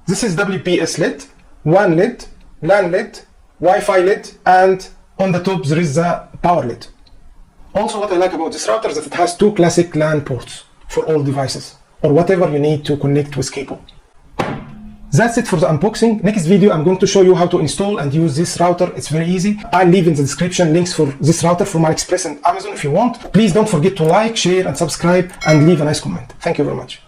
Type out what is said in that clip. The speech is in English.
This is WPS LED, WAN LED, LAN LED, Wi-Fi LED, and on the top there is the power LED. Also, what I like about this router is that it has 2 classic LAN ports for all devices, or whatever you need to connect with cable. That's it for the unboxing. Next video, I'm going to show you how to install and use this router. It's very easy. I'll leave in the description links for this router from Aliexpress and Amazon if you want. Please don't forget to like, share, and subscribe, and leave a nice comment. Thank you very much.